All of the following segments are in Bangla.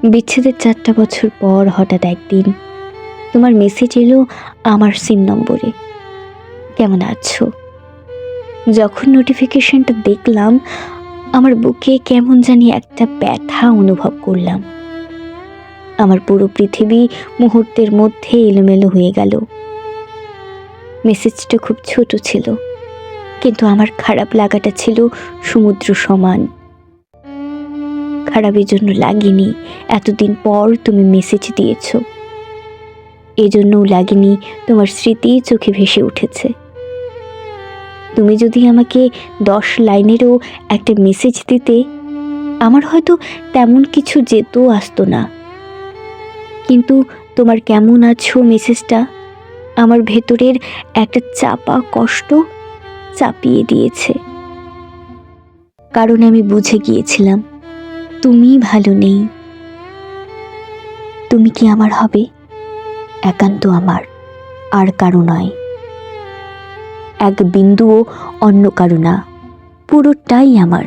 বিচ্ছেদের 4টা বছর পর হঠাৎ একদিন তোমার মেসেজ এলো আমার সিম নম্বরে, কেমন আছো? যখন নোটিফিকেশনটা দেখলাম, আমার বুকে কেমন জানি একটা ব্যথা অনুভব করলাম। আমার পুরো পৃথিবী মুহূর্তের মধ্যে এলোমেলো হয়ে গেল। মেসেজটা খুব ছোট ছিল, কিন্তু আমার খারাপ লাগাটা ছিল সমুদ্র সমান। খারাপের জন্য লাগেনি এতদিন পর তুমি মেসেজ দিয়েছ, এজন্যও লাগেনি তোমার স্মৃতি চোখে ভেসে উঠেছে। তুমি যদি আমাকে 10 লাইনেরও একটা মেসেজ দিতে, আমার হয়তো তেমন কিছু যেতেও আসতো না, কিন্তু তোমার কেমন আছো মেসেজটা আমার ভেতরের একটা চাপা কষ্ট চাপিয়ে দিয়েছে। কারণ আমি বুঝে গিয়েছিলাম তুমি ভালো নেই। তুমি কি আমার হবে? একান্ত আমার, আর কারো নয়। এক বিন্দুও অন্য কারো না, পুরোটাই আমার।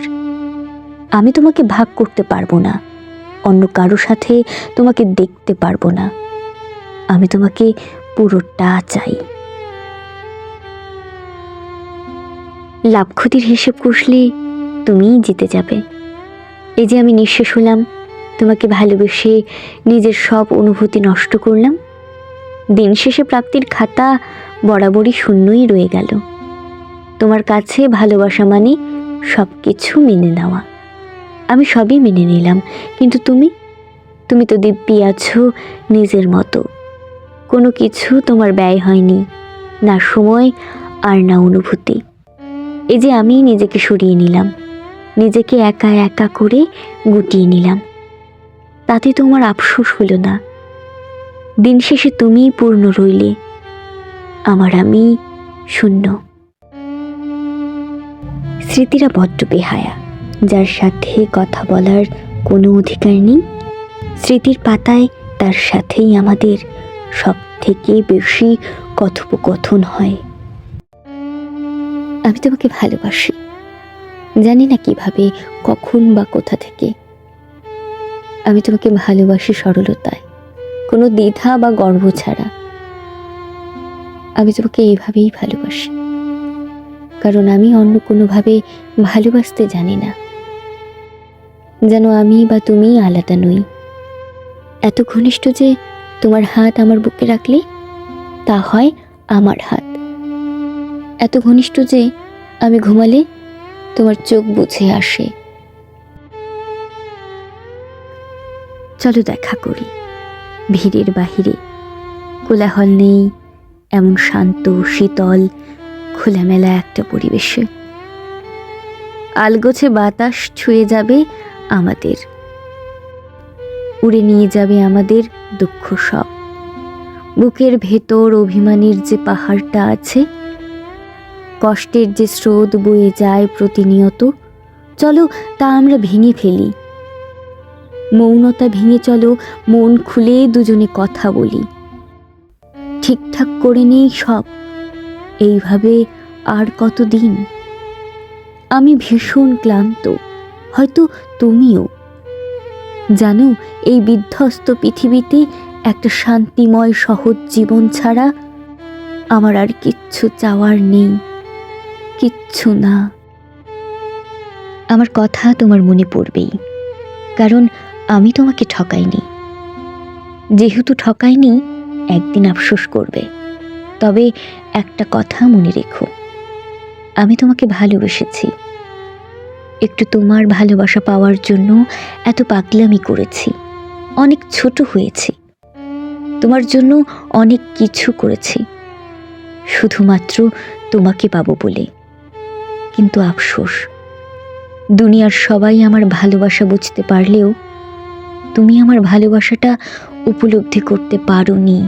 আমি তোমাকে ভাগ করতে পারবো না, অন্য কারো সাথে তোমাকে দেখতে পারবো না। আমি তোমাকে পুরোটা চাই। লাভ ক্ষতির হিসেব কষলে তুমিই জিতে যাবে। এই যে আমি নিঃশেষ হলাম, তোমাকে ভালোবেসে নিজের সব অনুভূতি নষ্ট করলাম। দিন শেষে প্রাপ্তির খাতা বরাবরই শূন্যই রয়ে গেল। তোমার কাছে ভালোবাসা মানে সব কিছু মেনে নেওয়া। আমি সবই মেনে নিলাম, কিন্তু তুমি তো দিব্যি আছো নিজের মতো। কোনো কিছু তোমার ব্যয় হয়নি, না সময় আর না অনুভূতি। এই যে আমি নিজেকে সরিয়ে নিলাম, নিজেকে একা একা করে গুটিয়ে নিলাম, তাতে তোমার আফসোস হলো না। দিন শেষে তুমিই পূর্ণ রইলে, আমার আমি শূন্য। স্মৃতিরা বড্ড বেহায়া, যার সাথে কথা বলার কোনো অধিকার নেই। স্মৃতির পাতায় তার সাথেই আমাদের সব থেকে বেশি কথোপকথন হয়। আমি তোমাকে ভালোবাসি, জানি না কিভাবে, কখন বা কোথা থেকে। আমি তোমাকে ভালোবাসি সরলতায়, কোনো দ্বিধা বা গর্ব ছাড়া। আমি তোমাকে এইভাবেই ভালোবাসি, কারণ আমি অন্য কোনোভাবে ভালোবাসতে জানি না। যেন আমি বা তুমি আলাদা নই, এত ঘনিষ্ঠ যে তোমার হাত আমার বুকে রাখলে তা হয় আমার হাত, এত ঘনিষ্ঠ যে আমি ঘুমালে তোমার চোখ বুঝে আসে। চলো দেখা করি ভিড়ের বাহিরে, কোলাহল নেই, এমন শান্ত শীতল খোলামেলা একটা পরিবেশে। আলগোছে বাতাস ছুঁয়ে যাবে আমাদের, উড়ে নিয়ে যাবে আমাদের দুঃখ সব। বুকের ভেতর অভিমানের যে পাহাড়টা আছে, কষ্টের যে স্রোত বয়ে যায় প্রতিনিয়ত, চলো তা আমরা ভেঙে ফেলি। মৌনতা ভেঙে চলো মন খুলে দুজনে কথা বলি। ঠিকঠাক করে নেই সব, এইভাবে আর কতদিন। আমি ভীষণ ক্লান্ত, হয়তো তুমিও। জানো, এই বিধ্বস্ত পৃথিবীতে একটা শান্তিময় সহজ জীবন ছাড়া আমার আর কিচ্ছু চাওয়ার নেই, কিচ্ছু না। আমার কথা তোমার মনে পড়বেই, কারণ আমি তোমাকে ঠকাইনি। যেহেতু ঠকাইনি, একদিন আফসোস করবে। তবে একটা কথা মনে রেখো, আমি তোমাকে ভালোবেসেছি। একটু তোমার ভালোবাসা পাওয়ার জন্য এত পাগলামি করেছি, অনেক ছোট হয়েছি, তোমার জন্য অনেক কিছু করেছি, শুধুমাত্র তোমাকে পাবো বলে। কিন্তু আফসোস, দুনিয়ার সবাই আমার ভালোবাসা বুঝতে পারলেও তুমি আমার ভালোবাসাটা উপলব্ধি করতে পারোনি।